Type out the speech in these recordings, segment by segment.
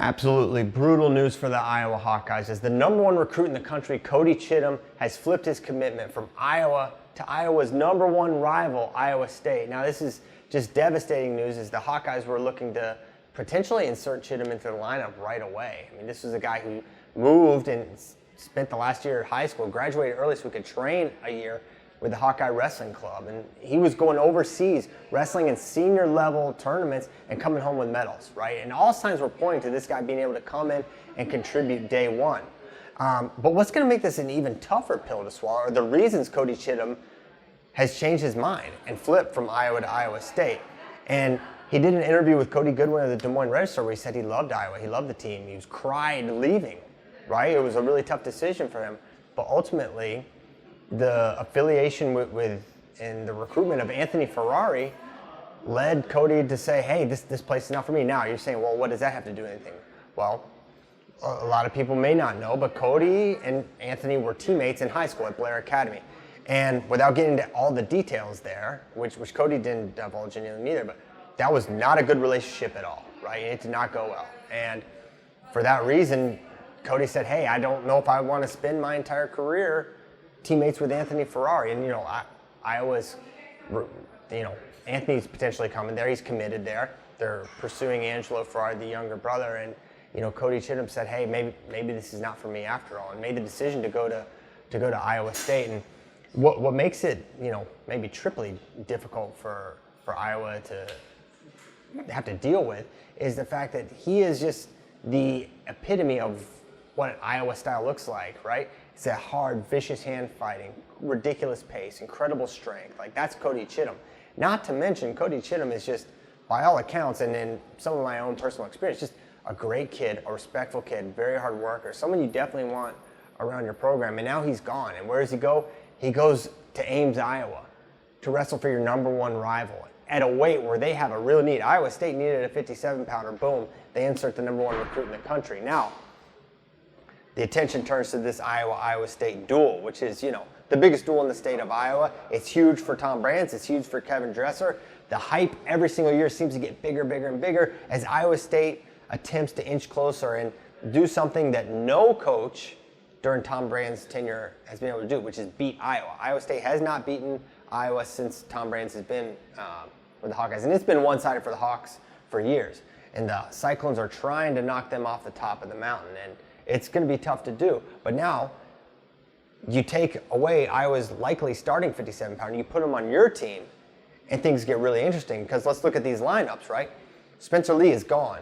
Absolutely brutal news for the Iowa Hawkeyes as the #1 recruit in the country, Cody Chittum, has flipped his commitment from Iowa to Iowa's #1 rival, Iowa State. Now this is just devastating news as the Hawkeyes were looking to potentially insert Chittum into the lineup right away. I mean, this was a guy who moved and spent the last year at high school, graduated early so he could train a year with the Hawkeye Wrestling Club. And he was going overseas, wrestling in senior level tournaments and coming home with medals, right? And all signs were pointing to this guy being able to come in and contribute day one. But what's going to make this an even tougher pill to swallow are the reasons Cody Chittum has changed his mind and flipped from Iowa to Iowa State. And he did an interview with Cody Goodwin of the Des Moines Register where he said he loved Iowa, he loved the team, he was cried leaving, right? It was a really tough decision for him. But ultimately, the affiliation and the recruitment of Anthony Ferrari led Cody to say, hey, this place is not for me. Now you're saying, well, what does that have to do with anything? Well, a lot of people may not know, but Cody and Anthony were teammates in high school at Blair Academy. And without getting into all the details there, which Cody didn't divulge any of them either, but that was not a good relationship at all, right? It did not go well. And for that reason, Cody said, hey, I don't know if I want to spend my entire career teammates with Anthony Ferrari. And, Iowa's, Anthony's potentially coming there. He's committed there. They're pursuing Angelo Ferrari, the younger brother. And, Cody Chittum said, hey, maybe this is not for me after all, and made the decision to go to Iowa State. And what makes it, maybe triply difficult for Iowa to have to deal with is the fact that he is just the epitome of what an Iowa style looks like, right? It's that hard, vicious hand fighting, ridiculous pace, incredible strength. Like, that's Cody Chittum. Not to mention, Cody Chittum is just, by all accounts, and in some of my own personal experience, just a great kid, a respectful kid, very hard worker, someone you definitely want around your program. And now he's gone. And where does he go? He goes to Ames, Iowa, to wrestle for your #1 rival at a weight where they have a real need. Iowa State needed a 57-pounder. Boom, they insert the #1 recruit in the country. Now, the attention turns to this Iowa-Iowa State duel, which is, the biggest duel in the state of Iowa. It's huge for Tom Brands. It's huge for Kevin Dresser. The hype every single year seems to get bigger, bigger, and bigger as Iowa State attempts to inch closer and do something that no coach during Tom Brands' tenure has been able to do, which is beat Iowa. Iowa State has not beaten Iowa since Tom Brands has been with the Hawkeyes, and it's been one-sided for the Hawks for years. And the Cyclones are trying to knock them off the top of the mountain, and it's going to be tough to do. But now, you take away Iowa's likely starting 57-pounder, you put them on your team, and things get really interesting. Because let's look at these lineups, right? Spencer Lee is gone,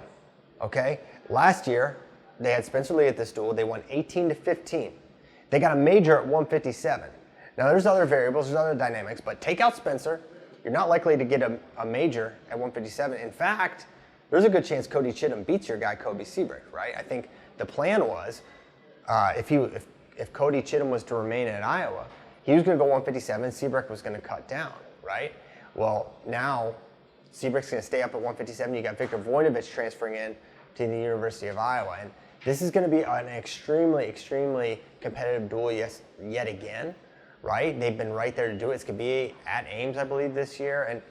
okay? Last year, they had Spencer Lee at this duel. They won 18-15. They got a major at 157. Now, there's other variables, there's other dynamics, but take out Spencer, you're not likely to get a major at 157. In fact, there's a good chance Cody Chittum beats your guy, Kobe Seabrick, right? I think the plan was, if Cody Chittum was to remain at Iowa, he was going to go 157, Seabrick was going to cut down, right? Well, now Seabrick's going to stay up at 157. You got Victor Voinovich transferring in to the University of Iowa. And this is going to be an extremely, extremely competitive duel yet again, right? They've been right there to do it. It's going to be at Ames, I believe, this year. And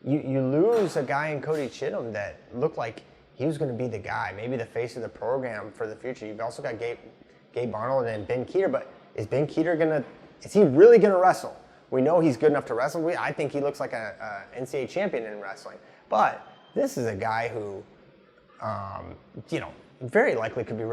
you lose a guy in Cody Chittum that looked like he was going to be the guy, maybe the face of the program for the future. You've also got Gabe Arnold and Ben Keeter, but is he really going to wrestle? We know he's good enough to wrestle. I think he looks like a NCAA champion in wrestling. But this is a guy who, very likely could be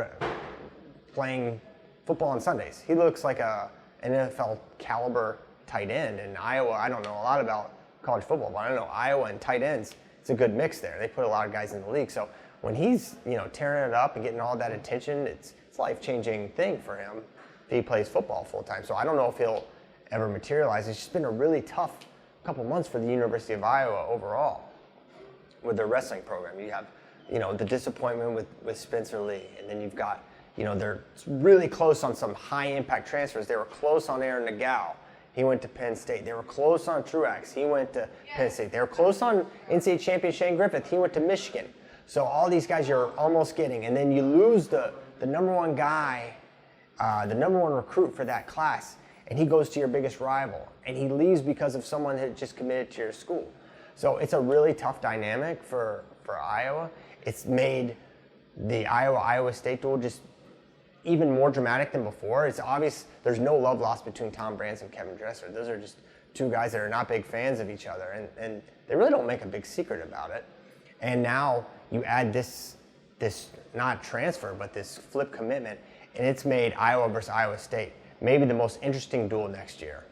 playing football on Sundays. He looks like an NFL caliber tight end. In Iowa, I don't know a lot about college football, but I know Iowa and tight ends, it's a good mix there. They put a lot of guys in the league. So when he's, tearing it up and getting all that attention, it's a life-changing thing for him if he plays football full-time. So I don't know if he'll ever materialize. It's just been a really tough couple months for the University of Iowa overall with their wrestling program. You have, the disappointment with Spencer Lee, and then you've got, they're really close on some high-impact transfers. They were close on Aaron Nagao. He went to Penn State. They were close on Truax. He went to Penn State. They were close on NCAA champion Shane Griffith. He went to Michigan. So all these guys you're almost getting, and then you lose the #1 guy, the #1 recruit for that class, and he goes to your biggest rival, and he leaves because of someone that just committed to your school. So it's a really tough dynamic for Iowa. It's made the Iowa State duel just even more dramatic than before. It's obvious there's no love lost between Tom Brands and Kevin Dresser. Those are just two guys that are not big fans of each other, and they really don't make a big secret about it. And now you add this not transfer, but this flip commitment, and it's made Iowa versus Iowa State maybe the most interesting duel next year.